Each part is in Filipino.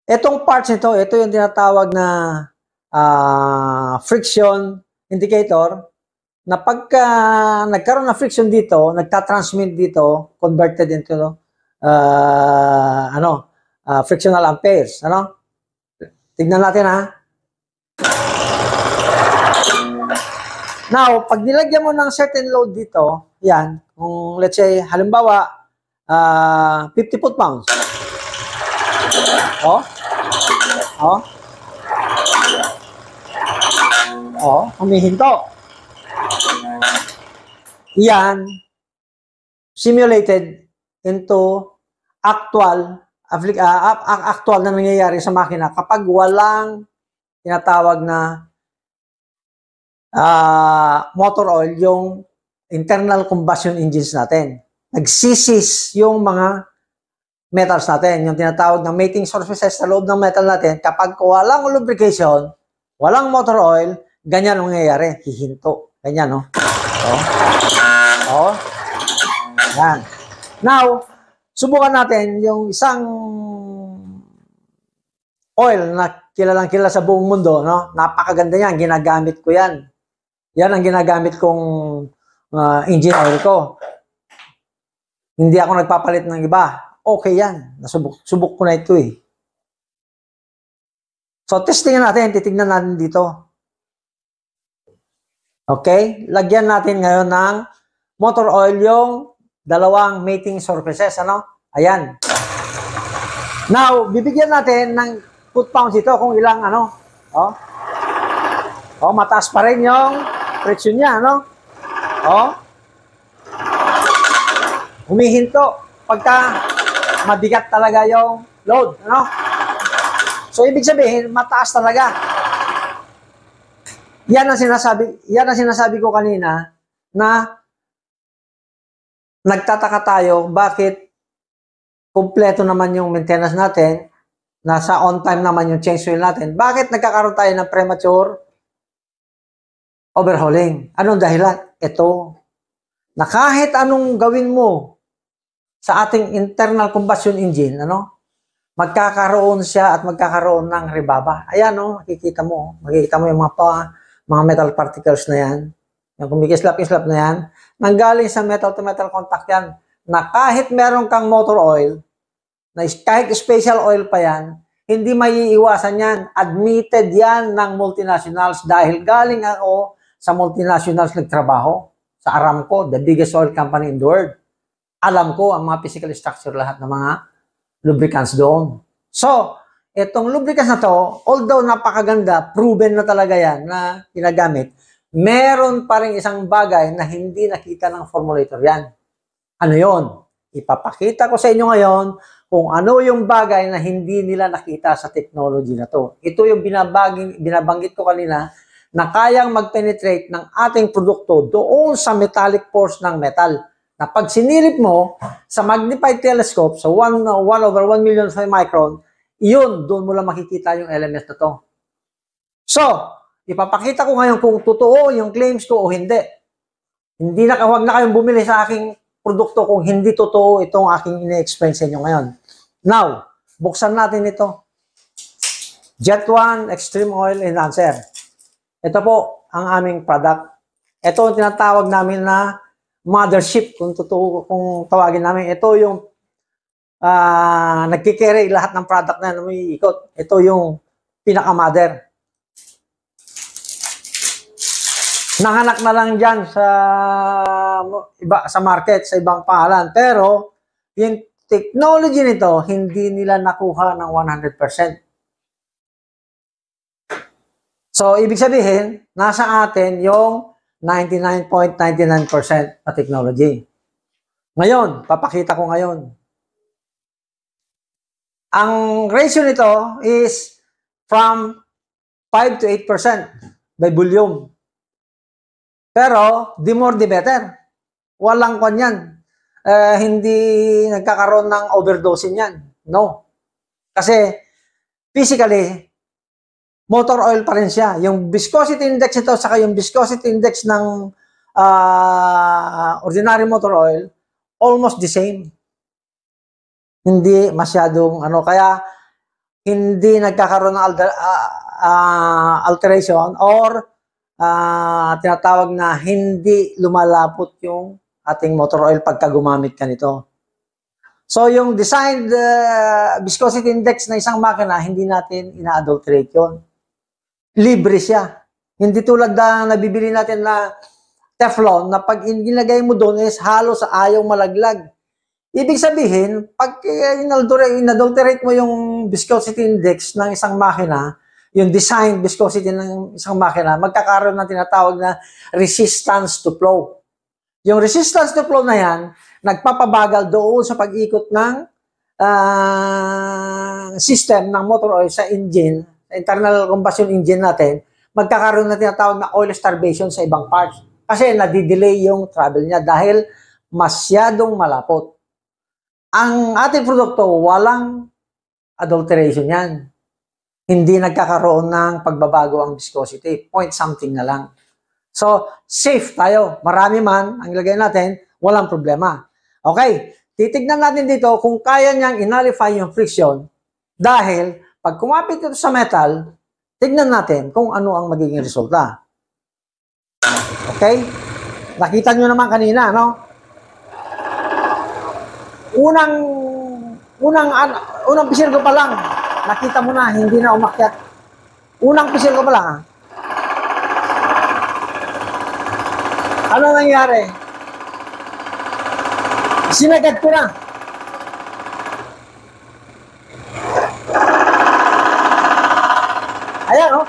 Itong parts nito, ito yung tinatawag na friction indicator na pagka nagkaroon ng friction dito, nagtatransmit dito, converted into frictional amperes. Ano? Tignan natin ha. Now, pag nilagyan mo ng certain load dito, yan, kung let's say, halimbawa, 50 foot-pounds. Humihinto. Yan, simulated into actual na nangyayari sa makina kapag walang tinatawag na motor oil, yung internal combustion engines natin. Nagsisis yung mga metals natin, yung tinatawag na mating surfaces sa loob ng metal natin. Kapag walang lubrication, walang motor oil, ganyan ang nangyayari. Hihinto. Ganyan, no? Yan. Now, subukan natin yung isang oil na kilalang-kilala sa buong mundo, no? Napakaganda yan. Ginagamit ko yan. Yan ang ginagamit kong engine oil ko. Hindi ako nagpapalit ng iba. Okay yan. Subok ko na ito eh. So, testingin natin. Titignan natin dito. Okay? Lagyan natin ngayon ng motor oil yung dalawang mating surfaces. Ano? Ayan. Now, bibigyan natin ng foot-pounds ito kung ilang ano. Mataas pa rin yung friction niya. Ano? Humihinto pagka mabigat talaga yung load. Ano? So, ibig sabihin, mataas talaga. Yan ang sinasabi ko kanina na nagtataka tayo bakit kumpleto naman yung maintenance natin, nasa on time naman yung change oil natin, bakit nagkakaroon tayo ng premature overhauling? Anong dahilan? Ito, na kahit anong gawin mo sa ating internal combustion engine, magkakaroon siya at magkakaroon ng rebaba. Ayan, makikita mo yung mga metal particles na yan. Yung kumikislap-islap na yan, nanggaling sa metal-to-metal contact yan, na kahit meron kang motor oil, na kahit special oil pa yan, hindi maiiwasan yan. Admitted yan ng multinationals dahil galing ako sa multinationals nagtrabaho, sa Aramco, the biggest oil company in the world. Alam ko ang mga physical structure lahat ng mga lubricants doon. So, itong lubricants na to, although napakaganda, proven na talaga yan na ginagamit, meron pa rin isang bagay na hindi nakita ng formulator yan. Ano yon? Ipapakita ko sa inyo ngayon kung ano yung bagay na hindi nila nakita sa technology na to. Ito yung binabanggit ko kanina na kayang mag-penetrate ng ating produkto doon sa metallic pores ng metal. Na pag sinilip mo sa magnified telescope sa 1/1,000,000 micron, iyon, doon mo lang makikita yung elements na to. So, ipapakita ko ngayon kung totoo yung claims ko o hindi. Huwag na kayong bumili sa aking produkto kung hindi totoo itong aking ine-explain sa inyo ngayon. Now, buksan natin ito. Jet 1 Extreme Oil Enhancer. Ito po ang aming product. Ito ang tinatawag namin na mothership, kung tawagin namin. Ito yung nagkikerry lahat ng product na umiikot. Ito yung pinaka-mother. Nanganak na lang dyan sa market, sa ibang pangalan. Pero, yung technology nito, hindi nila nakuha ng 100%. So, ibig sabihin, nasa atin yung 99.99% na technology. Ngayon, papakita ko ngayon. Ang ratio nito is from 5 to 8% by volume. Pero, the more the better. Walang kwan yan. Hindi nagkakaroon ng overdosing yan. No. Kasi, physically, motor oil pa rin siya. Yung viscosity index ito, saka yung viscosity index ng ordinary motor oil, almost the same. Hindi masyadong kaya hindi nagkakaroon ng alteration or tinatawag na hindi lumalapot yung ating motor oil pagka gumamit ka nito. So, yung designed viscosity index na isang makina, hindi natin ina-adulterate yun. Libre siya. Hindi tulad na nabibili natin na Teflon na pag ginagay mo doon is halos ayaw malaglag. Ibig sabihin, pag in-adulterate mo yung viscosity index ng isang makina, yung designed viscosity ng isang makina, magkakaroon ng tinatawag na resistance to flow. Yung resistance to flow na yan, nagpapabagal doon sa pag-ikot ng system ng motor oil sa engine, sa internal combustion engine natin, magkakaroon na tinatawag na oil starvation sa ibang parts. Kasi nadidelay yung travel niya dahil masyadong malapot. Ang ating produkto, walang adulteration yan. Hindi nagkakaroon ng pagbabago ang viscosity. Point something na lang. So, safe tayo. Marami man ang ilagay natin, walang problema. Okay, titignan natin dito kung kaya niyang inalify yung friction dahil pag kumapit ito sa metal, tignan natin kung ano ang magiging resulta. Okay? Nakita nyo naman kanina, no? Unang pisil ko pa lang, nakita mo na, hindi na umakyat. Unang pisil ko pa lang, ano nangyari? Sinagad ko na. Ayan, oh.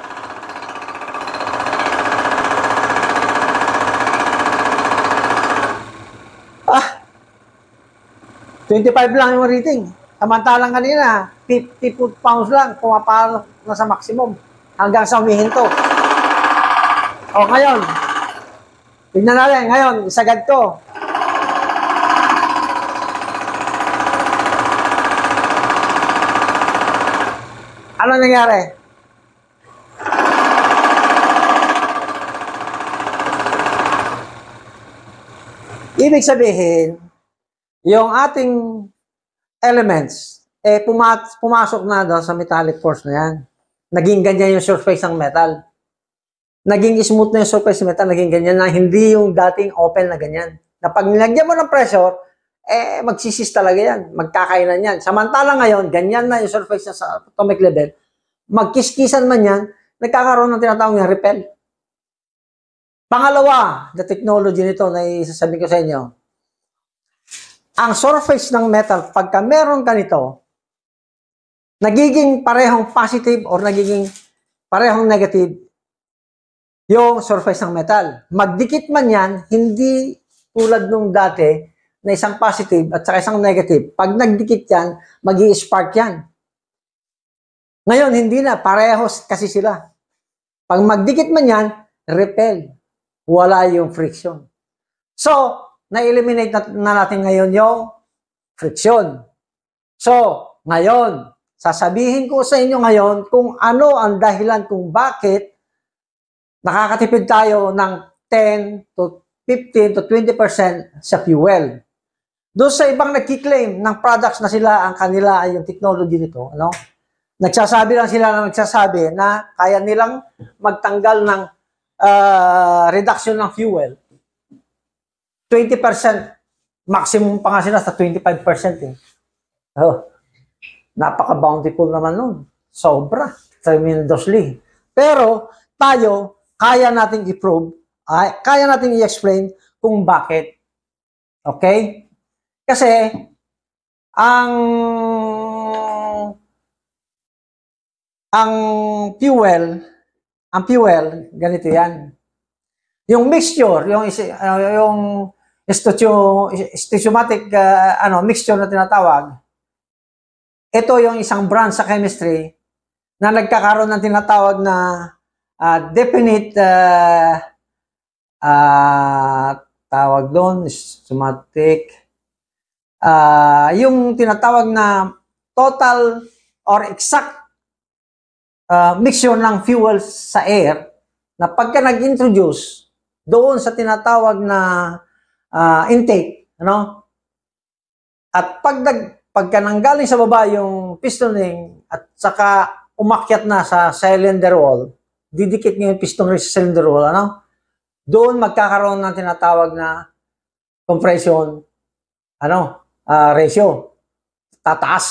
Ah, 25 lang yung rating. Samantalang kanina, 50 pounds lang, pumapalo na sa maximum hanggang sa humihinto. O, ngayon, tignan natin, ngayon, isagad ko. Ano nangyari? Ibig sabihin, yung ating elements, pumasok na doon sa metallic force na yan. Naging ganyan yung surface ng metal. Naging smooth na yung surface ng metal, naging ganyan na, hindi yung dating open na ganyan. Na pag nilagyan mo ng pressure, magsisis talaga yan, magkakainan yan. Samantala ngayon, ganyan na yung surface niya sa atomic level, magkiskisan man yan, nagkakaroon ng tinatawag na repel. Pangalawa, the technology nito na isasabihin ko sa inyo, ang surface ng metal, pagka meron ka nito, nagiging parehong positive or nagiging parehong negative yung surface ng metal. Magdikit man yan, hindi tulad nung dati, na isang positive at saka isang negative. Pag nagdikit yan, magi-spark yan. Ngayon, hindi na. Parehos kasi sila. Pag magdikit man yan, repel. Wala yung friction. So, na-eliminate na natin ngayon yung friction. So, ngayon, sasabihin ko sa inyo ngayon kung ano ang dahilan kung bakit nakakatipid tayo ng 10 to 15 to 20% sa fuel. Doon sa ibang nagkiklaim ng products na sila, ang kanila ay yung technology nito, ano? Nagsasabi lang sila na nagsasabi na kaya nilang magtanggal ng reduction ng fuel. 20%, maximum pa nga sila sa 25% eh. Oh, napaka-bountiful naman nun. Sobra. Tremendously. Pero tayo, kaya nating i-prove, kaya nating i-explain kung bakit. Okay? Kasi, ang fuel, ganito yan. Yung mixture, yung stoichiomatic mixture na tinatawag, ito yung isang branch sa chemistry na nagkakaroon ng tinatawag na definite tawag doon, stoichiomatic, yung tinatawag na total or exact mixture ng fuel sa air na pagka nag-introduce doon sa tinatawag na intake, ano? At pagka nanggaling sa baba yung pistoning at saka umakyat na sa cylinder wall, didikit niyo yung piston rin sa cylinder wall, ano? Doon magkakaroon ng tinatawag na compression ratio. Tataas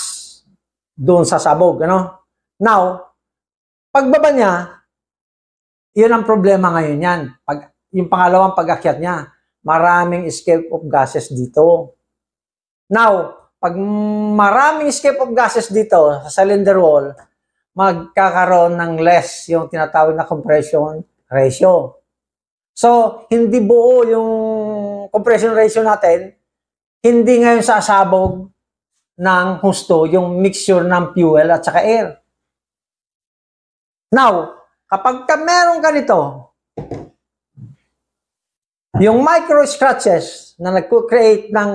doon sa sabog, ano? Now, pagbaba niya, yun ang problema ngayon yan. Yung pangalawang pag-akyat niya, maraming escape of gases dito. Now, pag maraming escape of gases dito sa cylinder wall, magkakaroon ng less yung tinatawag na compression ratio. So, hindi buo yung compression ratio natin, hindi ngayon sasabog ng husto yung mixture ng fuel at saka air. Now, kapag meron ganito, yung micro scratches na nag-create ng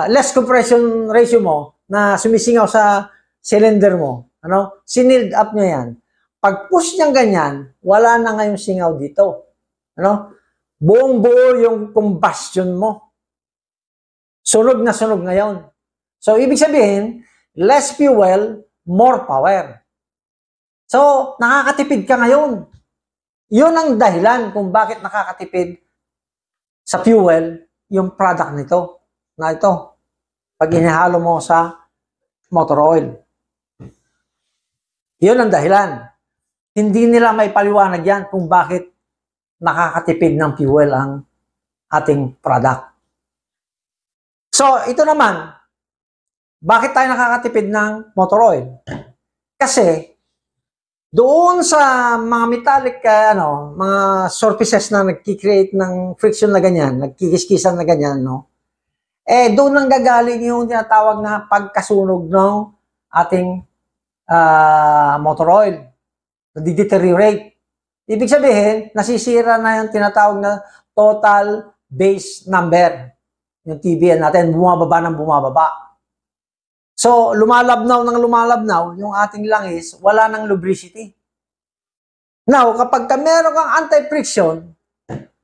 less compression ratio mo na sumisingaw sa cylinder mo, sinilled up nyo yan. Pag push niyang ganyan, wala na ngayong singaw dito. Buong-buo yung combustion mo. Sunog na sunog ngayon. So, ibig sabihin, less fuel, more power. So, nakakatipid ka ngayon. Yun ang dahilan kung bakit nakakatipid sa fuel yung product nito. Na ito, pag inihalo mo sa motor oil. Yun ang dahilan. Hindi nila may paliwanag yan kung bakit nakakatipid ng fuel ang ating product. So, ito naman, bakit tayo nakakatipid ng motor oil? Kasi, doon sa mga metallic, mga surfaces na nagki-create ng friction na ganyan, nagkikiskisan na ganyan, doon nang gagaling yung tinatawag na pagkasunog ng ating motor oil. Nadi-deteriorate. Ibig sabihin, nasisira na yung tinatawag na total base number. Yung TBN natin, bumababa ng bumababa. So, lumalabnaw ng lumalabnaw, yung ating langis, wala ng lubricity. Now, kapag meron kang anti-friction,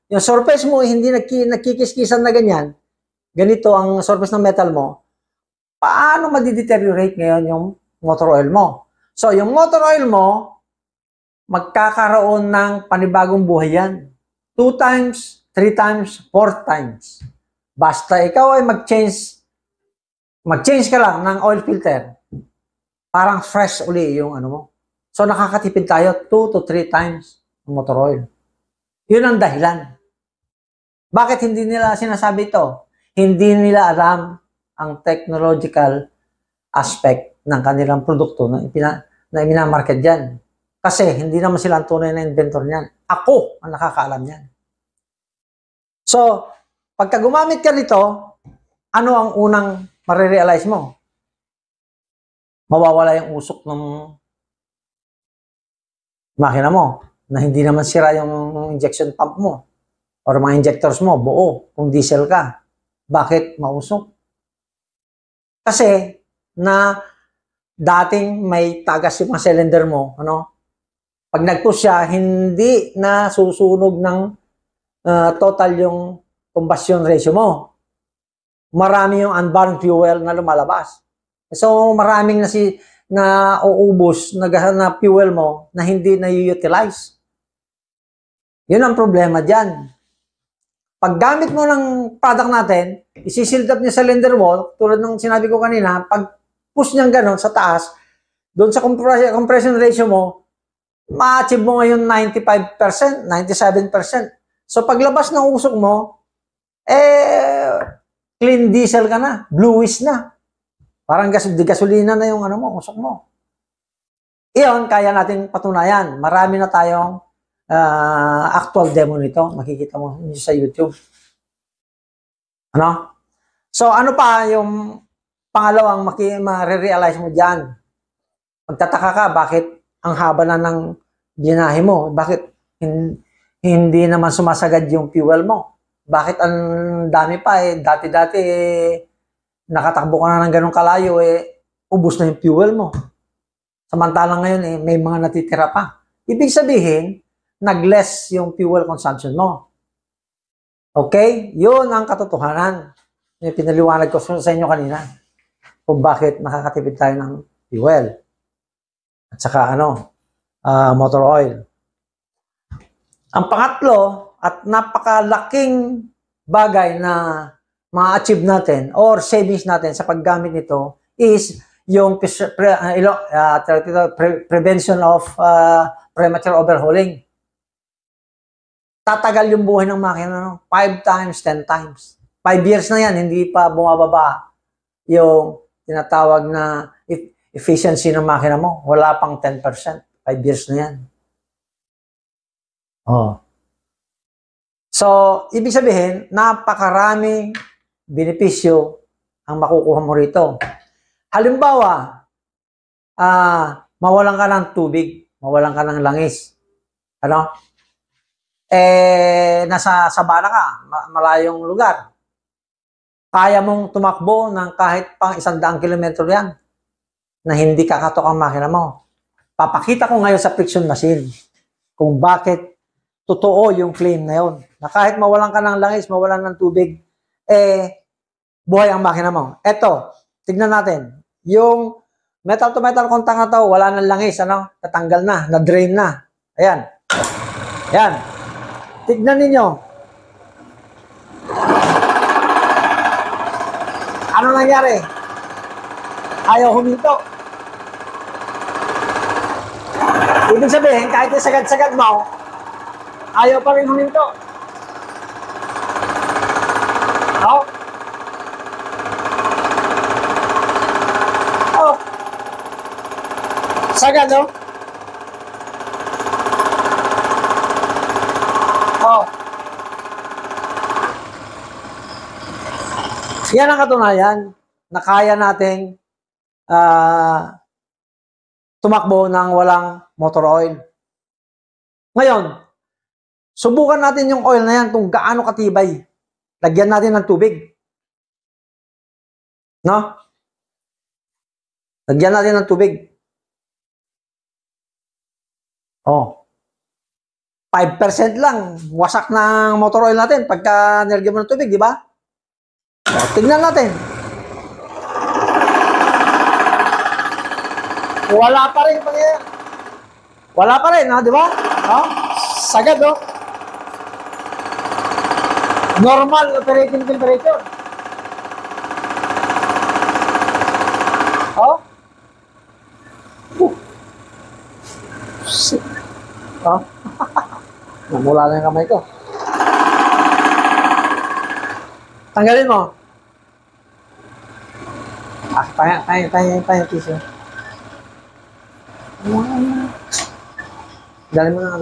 yung surface mo hindi nagkikiskisan na ganyan, ganito ang surface ng metal mo, paano madi-deteriorate ngayon yung motor oil mo? So, yung motor oil mo, magkakaroon ng panibagong buhay yan. 2 times, 3 times, 4 times. Basta ikaw ay mag-change ka lang ng oil filter, parang fresh uli yung ano mo. So, nakakatipid tayo 2 to 3 times ng motor oil. Yun ang dahilan. Bakit hindi nila sinasabi ito? Hindi nila alam ang technological aspect ng kanilang produkto na minamarket dyan. Kasi hindi naman sila ang tunay na inventor niyan. Ako ang nakakaalam niyan. So, pagka gumamit ka nito, ano ang unang marirealize mo? Mawawala yung usok ng makina mo na hindi naman sira yung injection pump mo or mga injectors mo, buo, kung diesel ka. Bakit mausok? Kasi na dating may tagas yung mga cylinder mo, pag nag-push siya, hindi na susunog ng total yung combustion ratio mo. Marami yung unburned fuel na lumalabas. So, maraming na uubos na fuel mo na hindi na-utilize. Yun ang problema dyan. Pag gamit mo ng product natin, isisild up niya sa cylinder wall, tulad ng sinabi ko kanina, pag push niyang ganon sa taas, doon sa compression ratio mo, ma-achieve mo ngayon 95%, 97%. So, paglabas ng usok mo, clean diesel ka na, bluish na. Parang gasolina na yung usok mo. Iyon, kaya natin patunayan. Marami na tayong actual demo nito. Makikita mo sa YouTube. So, ano pa yung pangalawang ma-realize mo dyan? Magtataka ka, bakit ang haba na ng binahe mo? Bakit hindi naman sumasagad yung fuel mo? Bakit ang dami pa dati-dati nakatakbo ka na ng ganong kalayo ubos na yung fuel mo. Samantalang ngayon may mga natitira pa. Ibig sabihin, nag-less yung fuel consumption mo. Okay? Yun ang katotohanan. Yung pinaliwanag ko sa inyo kanina kung bakit nakakatipid tayo ng fuel. at saka motor oil. Ang pangatlo at napakalaking bagay na ma-achieve natin or savings natin sa paggamit nito is yung prevention of premature overhauling. Tatagal yung buhay ng makina 5 times, 10 times. 5 years na yan, hindi pa bumababa yung tinatawag na efficiency ng makina mo. Wala pang 10%. 5 years na yan. Oh. So, ibig sabihin, napakaraming benepisyo ang makukuha mo rito. Halimbawa, mawalan ka ng tubig, mawalan ka ng langis. Nasa sabana ka, malayong lugar. Kaya mong tumakbo ng kahit pang 100 kilometro yan na hindi kakatok ang makina mo. Papakita ko ngayon sa friction machine kung bakit totoo yung claim na yun. Na kahit mawalan ka ng langis, mawalan ng tubig, buhay ang makina mo. Eto, tignan natin. Yung metal to metal contact na to, wala ng langis, natanggal na, na-drain na. Ayan. Ayan. Tignan ninyo. Ano nangyari? Ayaw huminto. Ibig sabihin, kahit isagad-sagad mo, ayaw pa rin huminto. Oh. Oh. Sagad, no? Oh. Yan ang katunayan na kaya nating tumakbo ng walang motor oil. Ngayon, subukan natin yung oil na yan kung gaano katibay. Lagyan natin ng tubig. No? Lagyan natin ng tubig. Oh. 5% lang. Wasak ng motor oil natin pagka nilagyan mo ng tubig, di ba? Tingnan natin. Wala pa rin pangyayari. Wala pa rin, di ba? Sagad, normal operating temperature. Namula na yung kamay ko. Tanggalin mo. Tayo tissue. Dali mo na.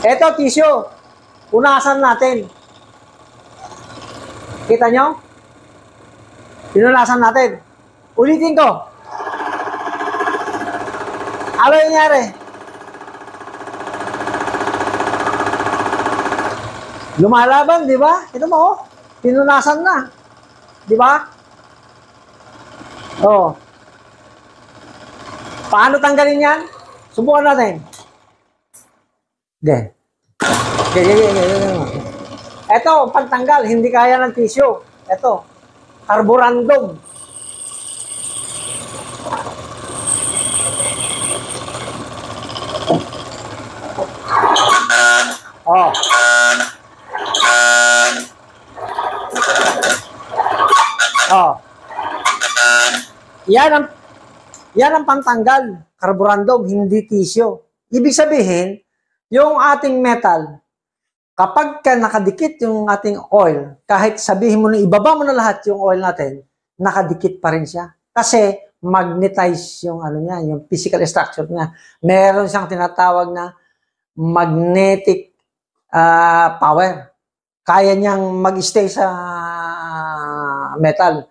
Eto, tissue. Punasan natin. Kita nyo? Pinunasan natin. Ulitin ko. Ano yung nangyari? Lumalaban, di ba? Ito mo, pinunasan na. Di ba? Oh. Paano tanggalin yan? Subukan natin. Hindi. Ito, pantanggal. Hindi kaya ng tissue. Ito. Carborundum. Oh. Oh. Yan ang pantanggal. Carborundum, hindi tissue. Ibig sabihin, yung ating metal, kapag ka nakadikit yung ating oil, kahit sabihin mo na ibaba mo na lahat yung oil natin, nakadikit pa rin siya. Kasi magnetize yung niya, yung physical structure niya. Meron siyang tinatawag na magnetic power. Kaya niyang mag-stay sa metal.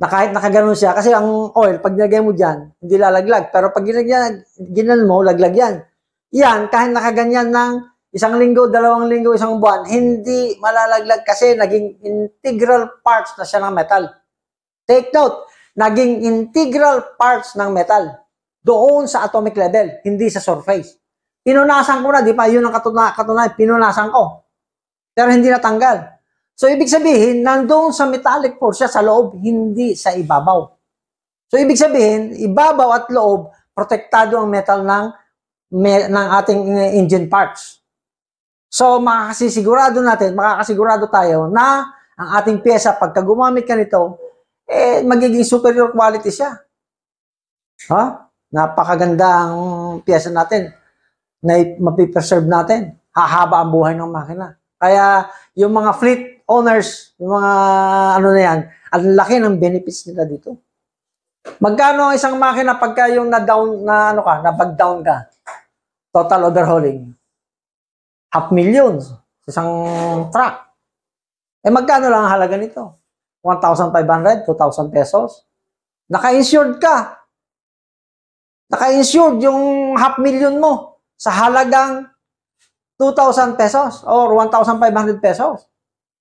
Na kahit nakaganon siya, kasi ang oil, pag nilagay mo dyan, hindi lalaglag. Pero pag ginan mo, laglag yan. Yan, kahit nakaganyan ng 1 linggo, 2 linggo, 1 buwan, hindi malalaglag kasi naging integral parts na siya ng metal. Take note, naging integral parts ng metal. Doon sa atomic level, hindi sa surface. Pinunasan ko na, di pa? Yun ang katunayan, pinunasan ko. Pero hindi natanggal. So, ibig sabihin, nandoon sa metallic force siya sa loob, hindi sa ibabaw. So, ibig sabihin, ibabaw at loob, protektado ang metal ng ating engine parts. So, makakasigurado tayo na ang ating pyesa, pagka gumamit ka nito, magiging superior quality siya. Napakaganda ang pyesa natin na mapipreserve natin. Hahaba ang buhay ng makina. Kaya, yung mga fleet owners, yung mga ang laki ng benefits nila dito. Magkano ang isang makina pagka yung nabag-down ka? Total overhauling. 500,000 isang truck. Magkano lang ang halaga nito? 1,500, 2,000 pesos. Naka-insured ka. Naka-insured yung 500,000 mo sa halagang 2,000 pesos or 1,500 pesos.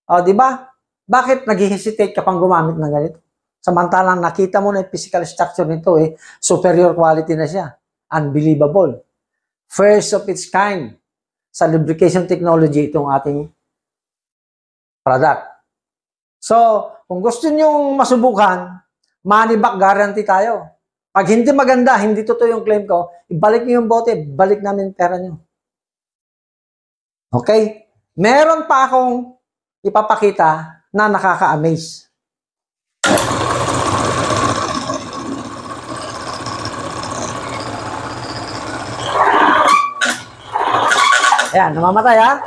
O, di ba? Bakit nag-hesitate ka pang gumamit ng ganito? Samantalang nakita mo na yung physical structure nito, superior quality na siya. Unbelievable. First of its kind sa lubrication technology itong ating product. So, kung gusto nyong masubukan, money back guarantee tayo. Pag hindi maganda, hindi totoo yung claim ko, ibalik nyo yung bote, balik namin pera nyo. Okay? Meron pa akong ipapakita na nakaka-amaze. Ayan, namamatay ha.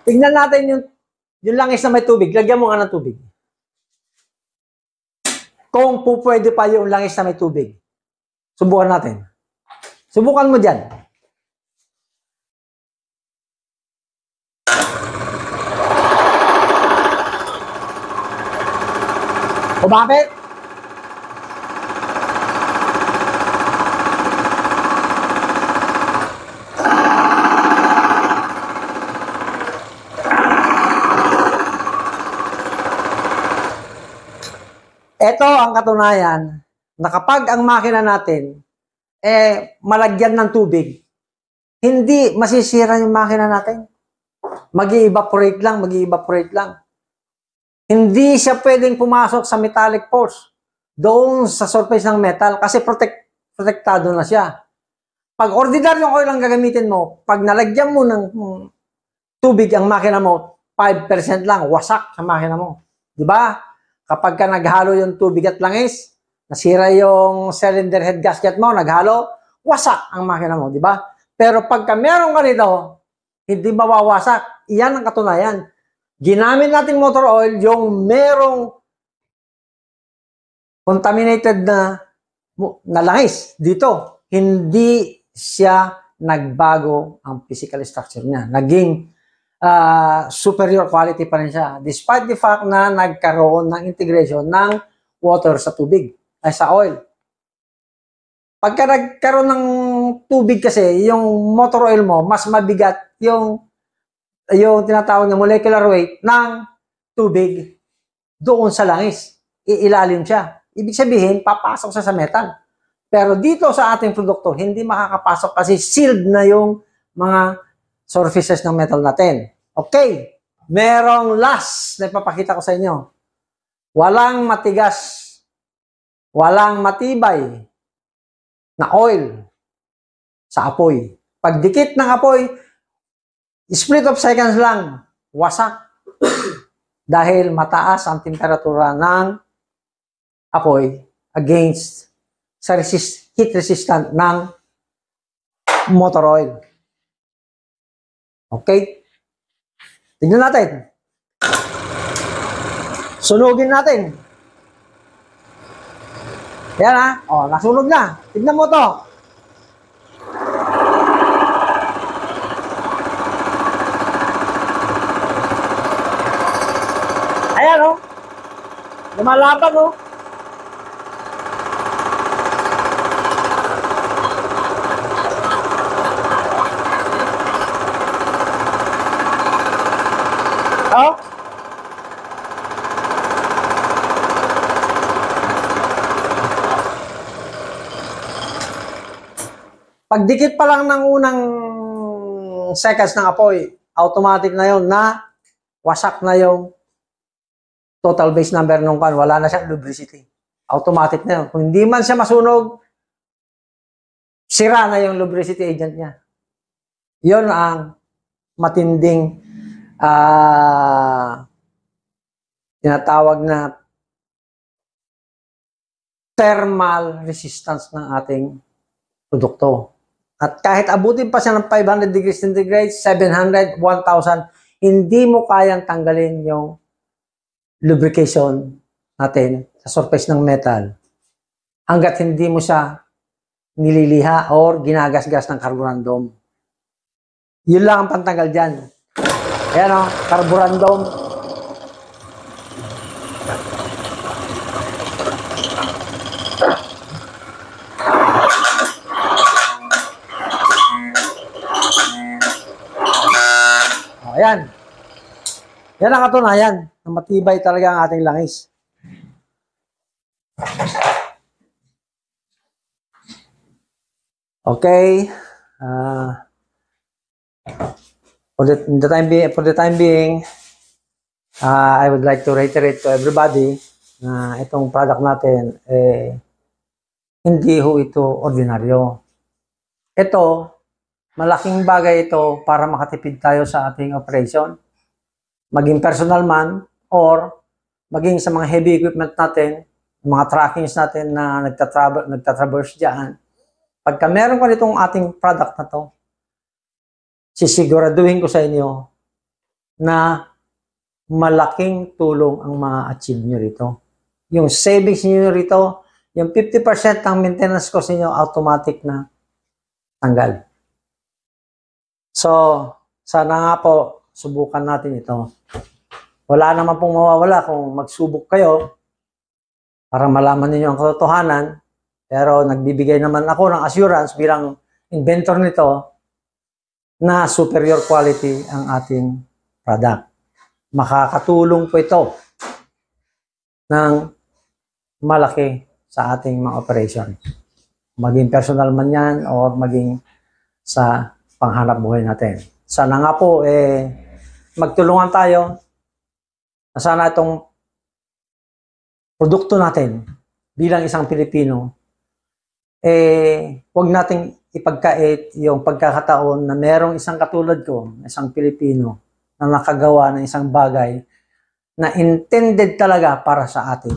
Tingnan natin yung langis na may tubig. Lagyan mo nga ng tubig. Kung pwede pa yung langis na may tubig. Subukan natin. Subukan mo dyan. O bakit? Ito ang katunayan na kapag ang makina natin malagyan ng tubig, hindi masisira yung makina natin. Mag-evaporate lang. Hindi siya pwedeng pumasok sa metallic pores doon sa surface ng metal kasi protektado na siya. Pag ordinaryong oil ang gagamitin mo, pag nalagyan mo ng tubig ang makina mo, 5% lang, wasak sa makina mo. Di ba? Kapag ka naghalo yung tubig at langis, nasira yung cylinder head gasket mo, naghalo, wasak ang makina mo, di ba? Pero pagka meron ka nito, hindi mawawasak. Iyan ang katunayan. Ginamit natin motor oil yung merong contaminated na langis dito. Hindi siya nagbago ang physical structure niya. Naging superior quality pa rin siya. Despite the fact na nagkaroon ng integration ng water sa tubig, ay sa oil. Pagka nagkaroon ng tubig kasi, yung motor oil mo, mas mabigat yung tinatawag na molecular weight ng tubig doon sa langis. Iilalim siya. Ibig sabihin, papasok siya sa metal. Pero dito sa ating produkto, hindi makakapasok kasi sealed na yung mga surfaces ng metal natin. Okay. Merong last na ipapakita ko sa inyo. Walang matigas, walang matibay na oil sa apoy. Pagdikit ng apoy, split of seconds lang, wasak. Dahil mataas ang temperatura ng apoy against sa heat resistant ng motor oil. Okay? Tignan natin. Sunugin natin. Yan ha. O, nasunog na. Tignan mo to. Ayan o. Lumalaban o. Oh. Pagdikit pa lang ng unang seconds ng apoy, automatic na yon na wasak na yung total base number nung kan. Wala na siyang lubricity. automatic na yun. Kung hindi man siya masunog, sira na yung lubricity agent niya. Yun ang matinding tinatawag na thermal resistance ng ating produkto. At kahit abutin pa siya ng 500 degrees centigrade, 700, 1,000, hindi mo kayang tanggalin yung lubrication natin sa surface ng metal hanggat hindi mo siya nililiha or ginagasgas ng carborundum. Yun lang ang pantanggal dyan. Ayan o, carborundum. Ayan. Yan ang katunayan na matibay talaga ang ating langis. Okay. For the time being, I would like to reiterate to everybody na itong product natin, hindi ho ito ordinaryo. Ito, malaking bagay ito para makatipid tayo sa ating operation. Maging personal man or maging sa mga heavy equipment natin, mga trackings natin na nagtatraverse dyan. Pagka meron ka nitong ating product na to, sisiguraduhin ko sa inyo na malaking tulong ang ma-achieve nyo rito. Yung savings nyo rito, yung 50% ng maintenance cost niyo automatic na tanggal. So, sana nga po, subukan natin ito. Wala naman pong mawawala kung magsubok kayo para malaman niyo ang katotohanan. Pero nagbibigay naman ako ng assurance bilang inventor nito na superior quality ang ating product. Makakatulong po ito ng malaki sa ating mga operation. Maging personal man yan o maging sa panghanap buhay natin. Sana nga po, magtulungan tayo na sana itong produkto natin bilang isang Pilipino, huwag nating ipagkait yung pagkakataon na merong isang katulad ko, isang Pilipino, na nakagawa ng isang bagay na intended talaga para sa atin.